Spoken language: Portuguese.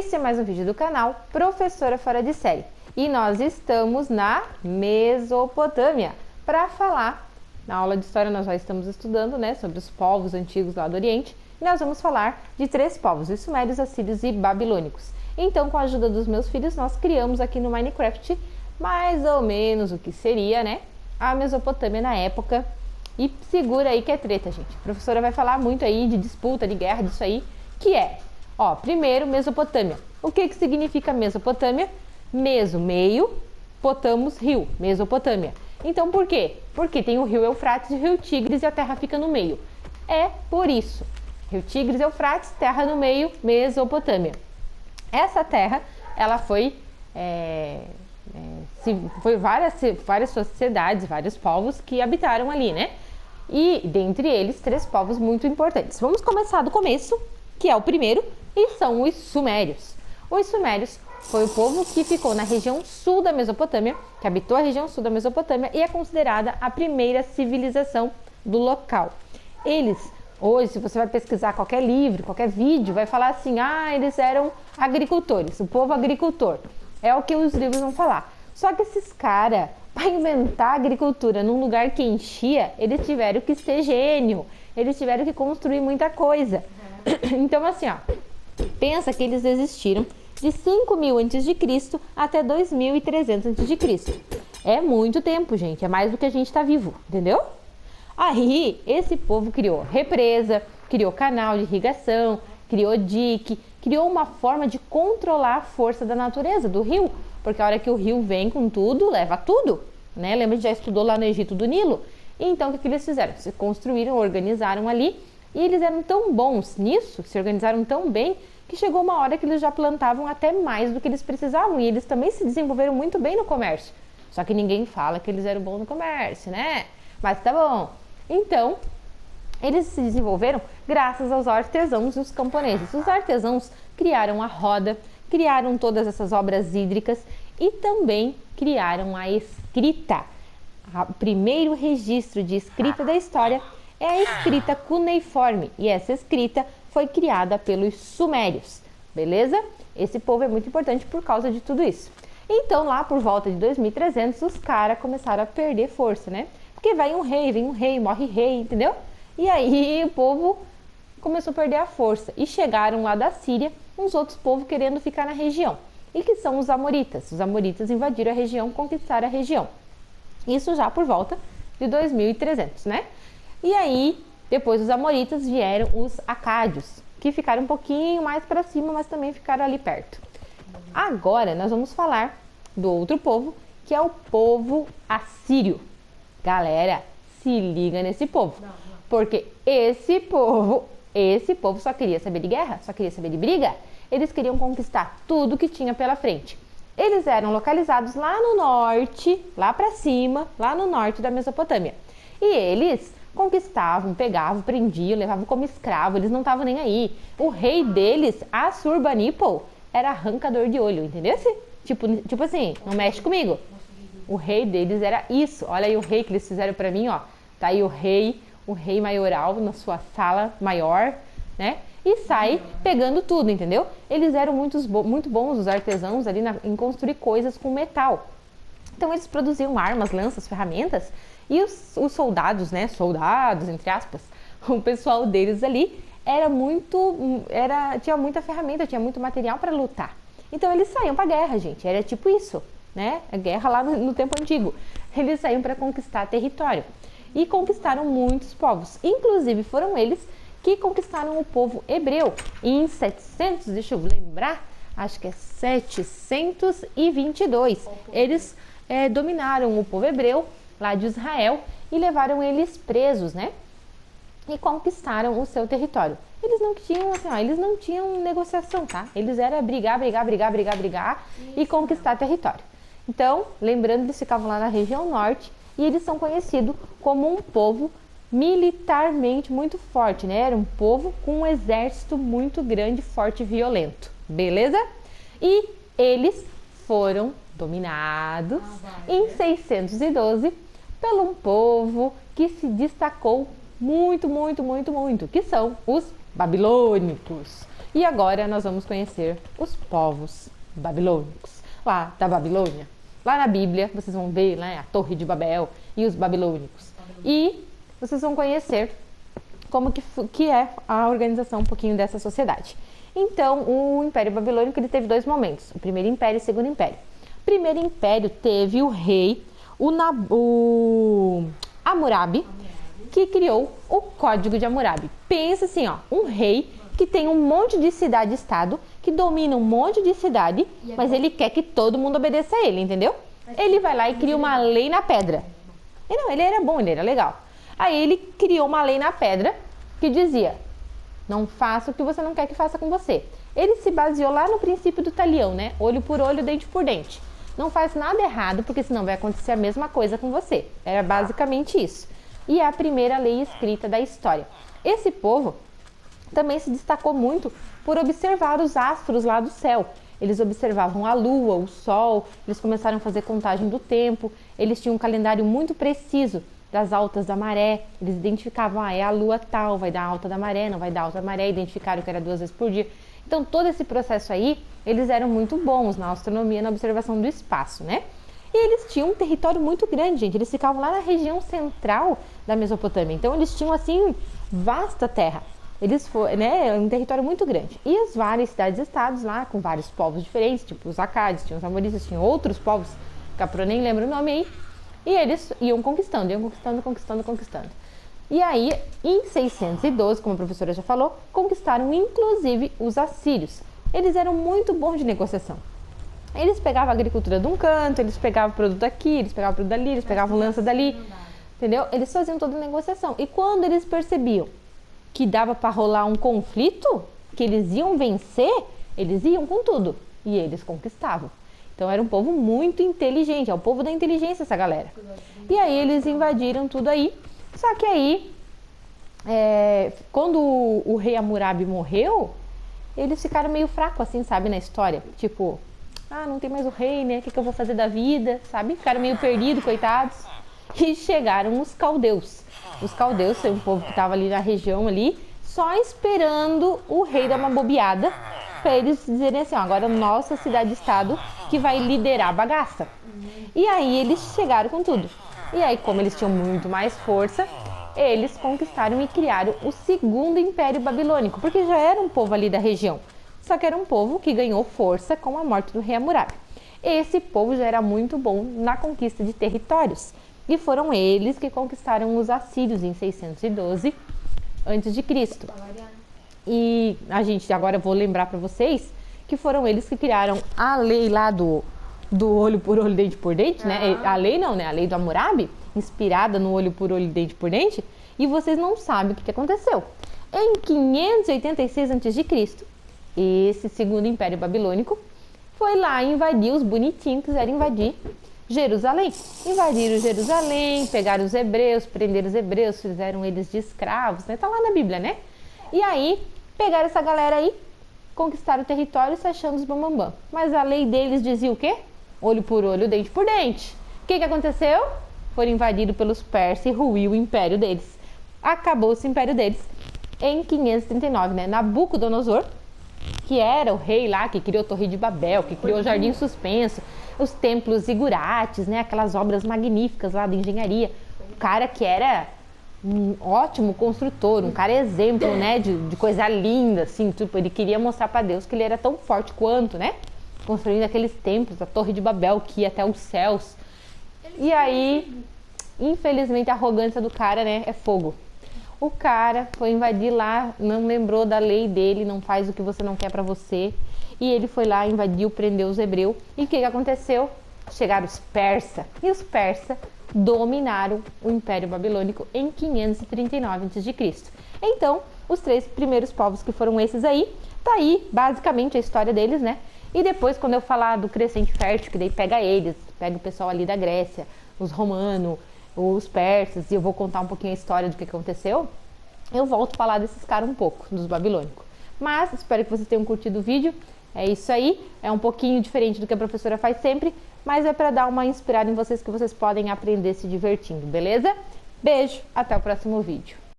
Esse é mais um vídeo do canal Professora Fora de Série. E nós estamos na Mesopotâmia para falar, na aula de história nós já estamos estudando, né, sobre os povos antigos lá do Oriente. E nós vamos falar de 3 povos, os sumérios, assírios e babilônicos. Então, com a ajuda dos meus filhos, nós criamos aqui no Minecraft mais ou menos o que seria, né, a Mesopotâmia na época. E segura aí que é treta, gente. A professora vai falar muito aí de disputa, de guerra, disso aí, que é... Ó, primeiro, Mesopotâmia. O que significa Mesopotâmia? Meso, meio, potamos, rio, Mesopotâmia. Então, por quê? Porque tem o rio Eufrates e o rio Tigres e a terra fica no meio. É por isso. Rio Tigres, Eufrates, terra no meio, Mesopotâmia. Essa terra, ela foi várias sociedades, vários povos que habitaram ali, né? E, dentre eles, 3 povos muito importantes. Vamos começar do começo, que é o primeiro, e são os sumérios. Os sumérios foi o povo que ficou na região sul da Mesopotâmia, que habitou a região sul da Mesopotâmia e é considerada a primeira civilização do local. Eles, hoje, se você vai pesquisar qualquer livro, qualquer vídeo, vai falar assim, eles eram agricultores, o povo agricultor. É o que os livros vão falar. Só que esses caras, para inventar a agricultura num lugar que enchia, eles tiveram que ser gênio, eles tiveram que construir muita coisa. Então, assim, ó, pensa que eles existiram de 5.000 a.C. até 2.300 a.C. É muito tempo, gente. É mais do que a gente está vivo, entendeu? Aí, esse povo criou represa, criou canal de irrigação, criou dique, criou uma forma de controlar a força da natureza, do rio. Porque a hora que o rio vem com tudo, leva tudo, né? Lembra que já estudou lá no Egito do Nilo? Então, o que eles fizeram? Se construíram, organizaram ali. E eles eram tão bons nisso, se organizaram tão bem, que chegou uma hora que eles já plantavam até mais do que eles precisavam. E eles também se desenvolveram muito bem no comércio. Só que ninguém fala que eles eram bons no comércio, né? Mas tá bom. Então, eles se desenvolveram graças aos artesãos e os camponeses. Os artesãos criaram a roda, criaram todas essas obras hídricas e também criaram a escrita. O primeiro registro de escrita da história é a escrita cuneiforme, e essa escrita foi criada pelos sumérios, beleza? Esse povo é muito importante por causa de tudo isso. Então, lá por volta de 2300, os caras começaram a perder força, né? Porque vem um rei, morre rei, entendeu? E aí o povo começou a perder a força. E chegaram lá da Síria uns outros povos querendo ficar na região. E que são os amoritas. Os amoritas invadiram a região, conquistaram a região. Isso já por volta de 2300, né? E aí, depois dos amoritas, vieram os acádios, que ficaram um pouquinho mais para cima, mas também ficaram ali perto. Agora, nós vamos falar do outro povo, que é o povo assírio. Galera, se liga nesse povo, porque esse povo só queria saber de guerra, só queria saber de briga. Eles queriam conquistar tudo que tinha pela frente. Eles eram localizados lá no norte, lá para cima, lá no norte da Mesopotâmia. E eles conquistavam, pegavam, prendiam, levavam como escravo, eles não estavam nem aí. O rei deles, Assurbanipal, era arrancador de olho, entendeu? Tipo assim, não mexe comigo. O rei deles era isso. Olha aí o rei que eles fizeram pra mim, ó. Tá aí o rei maioral na sua sala maior, né? E sai pegando tudo, entendeu? Eles eram muito bons, os artesãos ali em construir coisas com metal. Então eles produziam armas, lanças, ferramentas. E os soldados, né? Soldados, entre aspas, o pessoal deles ali tinha muita ferramenta, tinha muito material para lutar. Então eles saíam para guerra, gente. Era tipo isso, né? A guerra lá no tempo antigo. Eles saíam para conquistar território. E conquistaram muitos povos. Inclusive foram eles que conquistaram o povo hebreu. E em 700, deixa eu lembrar, acho que é 722, eles dominaram o povo hebreu lá de Israel e levaram eles presos, né? E conquistaram o seu território. Eles não tinham, assim, eles não tinham negociação, tá? Eles eram brigar e conquistar território. Então, lembrando, eles ficavam lá na região norte e eles são conhecidos como um povo militarmente muito forte, né? Era um povo com um exército muito grande, forte e violento, beleza? E eles foram dominados em 612 por um povo que se destacou muito, que são os babilônicos. E agora nós vamos conhecer os povos babilônicos, lá da Babilônia. Lá na Bíblia, vocês vão ver, né, a Torre de Babel e os babilônicos. E vocês vão conhecer como que é a organização um pouquinho dessa sociedade. Então, o Império Babilônico ele teve dois momentos, o primeiro império e o segundo império. O primeiro império teve o rei, o Hammurabi, que criou o Código de Hammurabi. Pensa assim, ó, um rei que tem um monte de cidade-estado, que domina um monte de cidade, mas ele quer que todo mundo obedeça a ele, entendeu? Ele vai lá e cria uma lei na pedra. E não, ele era bom, ele era legal. Aí ele criou uma lei na pedra que dizia: não faça o que você não quer que faça com você. Ele se baseou lá no princípio do talião, né? Olho por olho, dente por dente. Não faz nada errado, porque senão vai acontecer a mesma coisa com você. Era basicamente isso. E é a primeira lei escrita da história. Esse povo também se destacou muito por observar os astros lá do céu. Eles observavam a lua, o sol, eles começaram a fazer contagem do tempo, eles tinham um calendário muito preciso das altas da maré, eles identificavam, é a lua tal, vai dar alta da maré, não vai dar alta da maré, identificaram que era 2 vezes por dia. Então, todo esse processo aí, eles eram muito bons na astronomia, na observação do espaço, né? E eles tinham um território muito grande, gente, eles ficavam lá na região central da Mesopotâmia, então eles tinham, assim, vasta terra. Eles foram, né, um território muito grande. E as várias cidades-estados lá, com vários povos diferentes, tipo os Acádios, tinham os Amoritas, tinham outros povos, Caprô nem lembra o nome aí, e eles iam conquistando. E aí, em 612, como a professora já falou, conquistaram inclusive os assírios. Eles eram muito bons de negociação. Eles pegavam a agricultura de um canto, eles pegavam produto aqui, eles pegavam produto dali, eles pegavam lança dali, entendeu? Eles faziam toda a negociação. E quando eles percebiam que dava para rolar um conflito, que eles iam vencer, eles iam com tudo e eles conquistavam. Então era um povo muito inteligente, é o povo da inteligência essa galera. E aí eles invadiram tudo aí, só que aí, quando o rei Hammurabi morreu, eles ficaram meio fracos assim, sabe, na história. Tipo, não tem mais o rei, né, o que eu vou fazer da vida, sabe? Ficaram meio perdidos, coitados. E chegaram os caldeus. Os caldeus são um povo que estava ali na região ali, só esperando o rei dar uma bobeada para eles dizerem assim, agora nossa cidade-estado que vai liderar a bagaça. E aí eles chegaram com tudo. E aí, como eles tinham muito mais força, eles conquistaram e criaram o segundo Império Babilônico, porque já era um povo ali da região, só que era um povo que ganhou força com a morte do rei Hammurabi. Esse povo já era muito bom na conquista de territórios. E foram eles que conquistaram os assírios em 612 a.C. E a gente agora vou lembrar para vocês que foram eles que criaram a lei lá do olho por olho, dente por dente, né? A lei não, né? A lei do Hammurabi, inspirada no olho por olho, dente por dente. E vocês não sabem o que aconteceu. Em 586 a.C., esse segundo Império Babilônico foi lá invadir os bonitinhos, quiseram invadir Jerusalém. Invadiram Jerusalém, pegaram os hebreus, prenderam os hebreus, fizeram eles de escravos, né? Tá lá na Bíblia, né? E aí, pegaram essa galera aí, conquistaram o território se achando os bambambam. Mas a lei deles dizia o quê? Olho por olho, dente por dente. O que aconteceu? Foram invadidos pelos persas e ruiu o império deles. Acabou-se o império deles em 539, né? Nabucodonosor, que era o rei lá que criou a Torre de Babel, que criou o Jardim Suspenso, os templos zigurates, né? Aquelas obras magníficas lá da engenharia. O cara que era um ótimo construtor, um cara exemplo, né? De coisa linda, assim, tipo, ele queria mostrar para Deus que ele era tão forte quanto, né? Construindo aqueles templos, a Torre de Babel que ia até os céus. E aí, infelizmente, a arrogância do cara, né? É fogo. O cara foi invadir lá, não lembrou da lei dele, não faz o que você não quer para você. E ele foi lá, invadiu, prendeu os hebreus. E o que aconteceu? Chegaram os persas. E os persas dominaram o Império Babilônico em 539 a.C. Então, os 3 primeiros povos que foram esses aí, tá aí basicamente a história deles, né? E depois, quando eu falar do Crescente Fértil, que daí pega eles, pega o pessoal ali da Grécia, os romanos, os persas, e eu vou contar um pouquinho a história do que aconteceu, eu volto a falar desses caras um pouco, dos babilônicos. Mas espero que vocês tenham curtido o vídeo. É isso aí, é um pouquinho diferente do que a professora faz sempre, mas é para dar uma inspirada em vocês que vocês podem aprender se divertindo, beleza? Beijo, até o próximo vídeo.